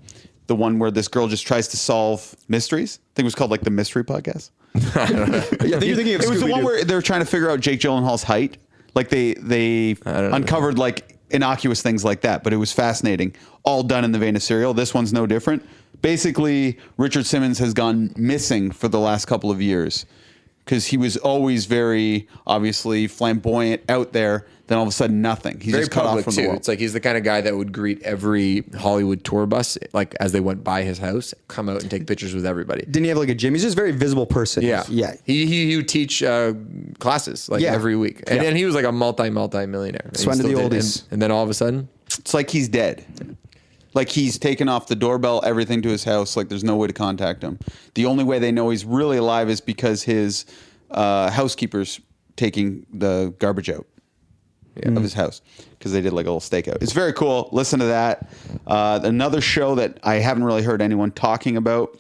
one where this girl just tries to solve mysteries. I think it was called like the Mystery Podcast. Yeah, I think you're thinking of It was the one Scooby-Doo. where they're trying to figure out Jake Gyllenhaal's height. Like they don't know. uncovered like innocuous things like that, but it was fascinating. All done in the vein of Serial. This one's no different. Basically, Richard Simmons has gone missing for the last couple of years because he was always very obviously flamboyant out there. Then all of a sudden, nothing. He's Very just cut off public from too. the world. It's like he's the kind of guy that would greet every Hollywood tour bus, like as they went by his house, come out and take pictures with everybody. Didn't he have like a gym? He's just a very visible person. Yeah, Yeah. He would teach classes like Yeah. every week, and, Yeah. and he was like a millionaire. It's one of the oldies. And then all of a sudden, It's like he's dead. Like he's taken off the doorbell, everything to his house. Like there's no way to contact him. The only way they know he's really alive is because his housekeeper's taking the garbage out of his house because they did like a little stakeout. It's very cool. Listen to that. Another show that I haven't really heard anyone talking about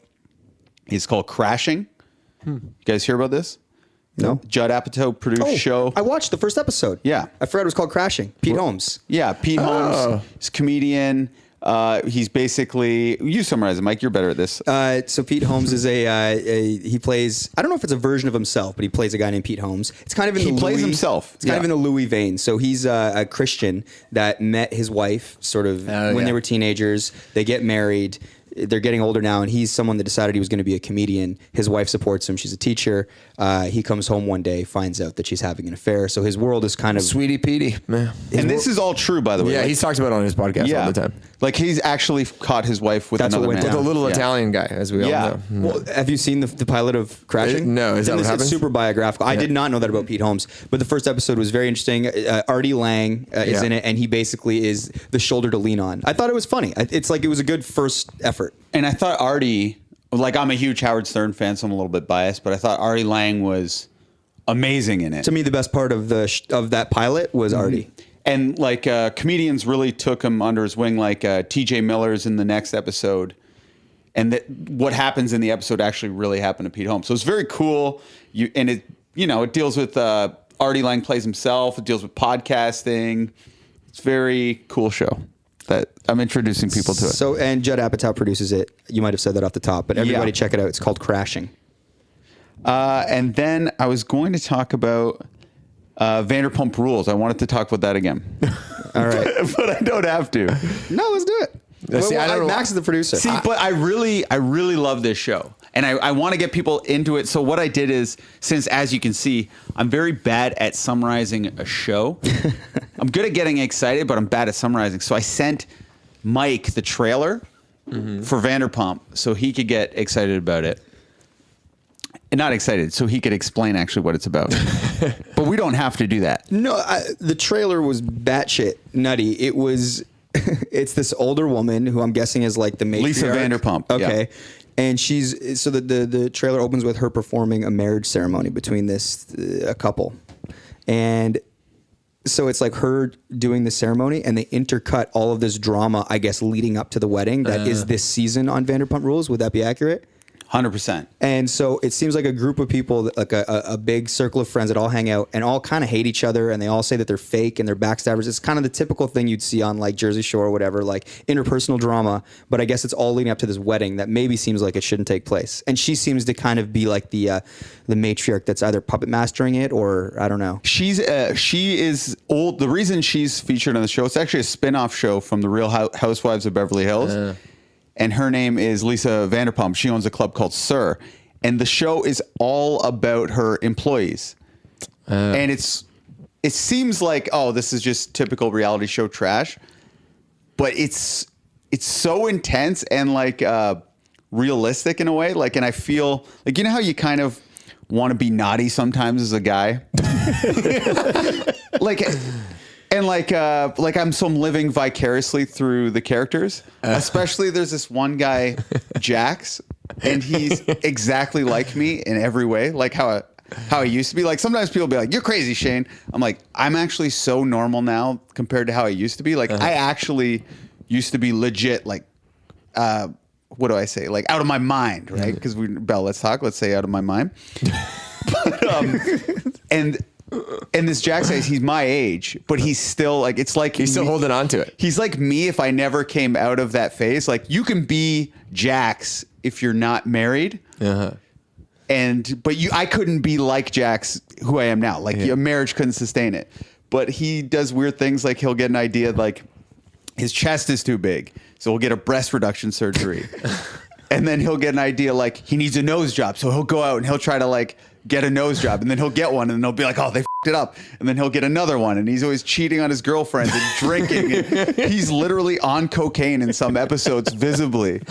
is called Crashing. You guys hear about this? No. Judd Apatow produced show. I watched the first episode. Yeah. I forgot it was called Crashing. Pete Holmes. Yeah, Pete Holmes. He's a comedian. He's basically, you summarize it, Mike. You're better at this. So Pete Holmes is he plays, I don't know if it's a version of himself, but he plays a guy named Pete Holmes. It's kind of in He the plays Louis, himself. It's kind Yeah. of in the Louis vein. So he's a Christian that met his wife sort of when they were teenagers. They get married. They're getting older now, and he's someone that decided he was going to be a comedian. His wife supports him. She's a teacher. He comes home one day, finds out that she's having an affair. So his world is kind of... Sweetie Petey. Man. And this is all true, by the way. Yeah, Like, he's talked about it on his podcast all the time. Like he's actually caught his wife with That's what another went man. down. The little Yeah. Italian guy, as we all Yeah. know. Well, have you seen the pilot of Crashing? No, is that what It's happens? super biographical. I did not know that about Pete Holmes, but the first episode was very interesting. Artie Lang is in it, and he basically is the shoulder to lean on. I thought it was funny. It's like it was a good first effort. And I thought Artie, like I'm a huge Howard Stern fan, so I'm a little bit biased, but I thought Artie Lang was amazing in it. To me, the best part of of that pilot was Artie. And like comedians really took him under his wing, like TJ Miller's in the next episode. And that what happens in the episode actually really happened to Pete Holmes. So it's very cool. It deals with Artie Lang plays himself. It deals with podcasting. It's a very cool show that I'm introducing people to it. So, and Judd Apatow produces it. You might have said that off the top, but everybody Yeah. check it out. It's called Crashing. And then I was going to talk about Vanderpump Rules. I wanted to talk about that again. All right. but I don't have to. No, let's do it. See, I don't know. Max is the producer. See, but I really love this show. And I want to get people into it. So what I did is, since as you can see, I'm very bad at summarizing a show. I'm good at getting excited, but I'm bad at summarizing. So I sent Mike the trailer for Vanderpump so he could get excited about it. And not excited, so he could explain actually what it's about. But we don't have to do that. No, the trailer was batshit nutty. It was, it's this older woman who I'm guessing is like the matriarch. Lisa Vanderpump, Okay. yeah. And she's, so the trailer opens with her performing a marriage ceremony between a couple. And so it's like her doing the ceremony, and they intercut all of this drama, I guess, leading up to the wedding that is this season on Vanderpump Rules. Would that be accurate? 100%. And so it seems like a group of people, like a big circle of friends that all hang out and all kind of hate each other, and they all say that they're fake and they're backstabbers. It's kind of the typical thing you'd see on like Jersey Shore or whatever, like interpersonal drama. But I guess it's all leading up to this wedding that maybe seems like it shouldn't take place. And she seems to kind of be like the matriarch that's either puppet mastering it or I don't know. She is old. The reason she's featured on the show, it's actually a spin-off show from the Real Housewives of Beverly Hills. And her name is Lisa Vanderpump. She owns a club called Sir. And the show is all about her employees. And it seems like, oh, this is just typical reality show trash. But it's so intense and like realistic in a way. Like, and I feel like, you know how you kind of want to be naughty sometimes as a guy? Like I'm living vicariously through the characters. Especially there's this one guy, Jax, and he's exactly like me in every way, like how I used to be. Like sometimes people be like, "You're crazy, Shane." I'm like, I'm actually so normal now compared to how I used to be. Like I actually used to be legit, like what do I say? Like out of my mind, right? Because let's say out of my mind. But, and this Jax guy, he's my age, but he's still like, it's like He's still holding on to it. He's like me if I never came out of that phase. Like you can be Jax if you're not married. Uh-huh. But I couldn't be like Jax, who I am now. Like your marriage couldn't sustain it. But he does weird things, like he'll get an idea like his chest is too big, so he'll get a breast reduction surgery. And then he'll get an idea like he needs a nose job, so he'll go out and he'll try to like get a nose job, and then he'll get one, and they'll be like, oh, they f***ed it up. And then he'll get another one, and he's always cheating on his girlfriends and drinking. And he's literally on cocaine in some episodes, visibly.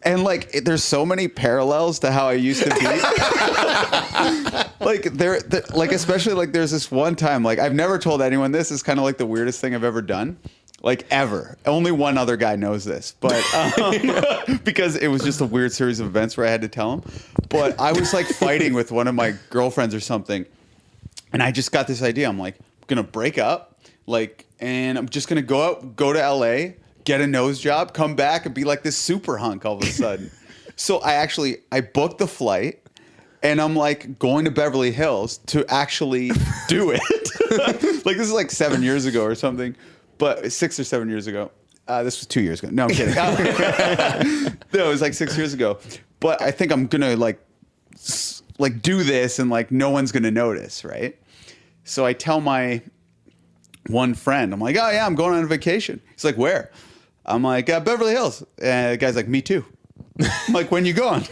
And like, there's so many parallels to how I used to be. Like especially like there's this one time, like I've never told anyone this. Is kind of like the weirdest thing I've ever done. Like ever. Only one other guy knows this, but because it was just a weird series of events where I had to tell him. But I was like fighting with one of my girlfriends or something, and I just got this idea. I'm like, I'm gonna break up, like, and I'm just gonna go to LA, get a nose job, come back, and be like this super hunk all of a sudden. So I booked the flight, And I'm like going to Beverly Hills to actually do it. Like this is like 7 years ago or something, but 6 or 7 years ago. This was 2 years ago. No, I'm kidding. No, it was like 6 years ago. But I think I'm gonna like do this and like no one's gonna notice, right? So I tell my one friend, I'm like, oh yeah, I'm going on a vacation. He's like, where? I'm like, Beverly Hills. And the guy's like, me too. I'm like, when you going?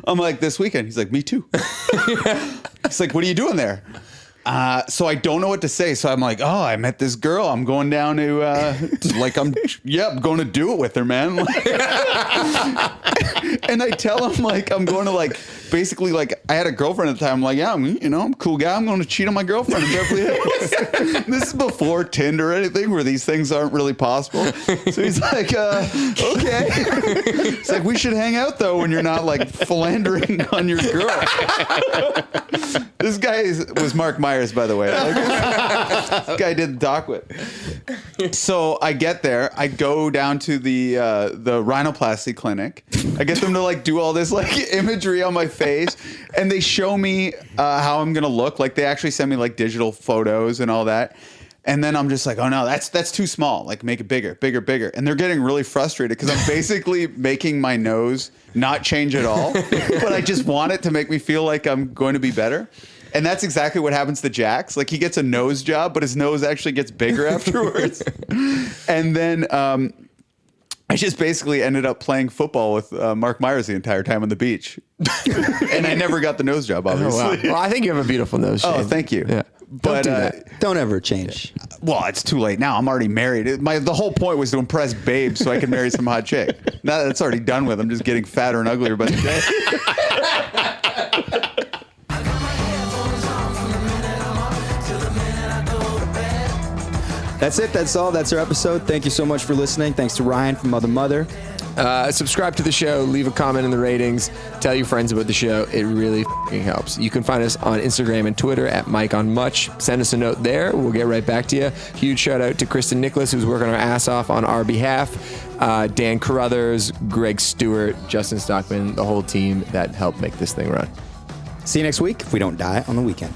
I'm like, this weekend. He's like, me too. He's like, what are you doing there? So I don't know what to say. So I'm like, oh, I met this girl. I'm going down to I'm going to do it with her, man. And I tell him like I'm going to like basically like I had a girlfriend at the time. I'm like, yeah, I'm a cool guy. I'm going to cheat on my girlfriend in Beverly Hills. This is before Tinder or anything where these things aren't really possible. So he's like, okay. It's like we should hang out though when you're not like philandering on your girl. This guy was Mark Myers, by the way. This guy did the doc with. So I get there. I go down to the rhinoplasty clinic. I get them to like do all this like imagery on my face, and they show me how I'm gonna look. Like they actually send me like digital photos and all that. And then I'm just like, oh no, that's too small. Like make it bigger, bigger, bigger. And they're getting really frustrated because I'm basically making my nose not change at all, but I just want it to make me feel like I'm going to be better. And that's exactly what happens to Jax. Like he gets a nose job, but his nose actually gets bigger afterwards. And then I just basically ended up playing football with Mark Myers the entire time on the beach. And I never got the nose job, obviously. Oh, wow. Well, I think you have a beautiful nose, Shane. Oh, thank you. Yeah. But Don't ever change. well, it's too late now. I'm already married. The whole point was to impress babes so I could marry some hot chick. Now that it's already done with, I'm just getting fatter and uglier by the day. That's it. That's all. That's our episode. Thank you so much for listening. Thanks to Ryan from Mother Mother. Subscribe to the show, leave a comment in the ratings, tell your friends about the show. It really helps. You can find us on Instagram and Twitter at Mike on Much. Send us a note there. We'll get right back to you. Huge shout out to Kristen Nicholas, who's working our ass off on our behalf. Dan Carruthers, Greg Stewart, Justin Stockman, the whole team that helped make this thing run. See you next week if we don't die on the weekend.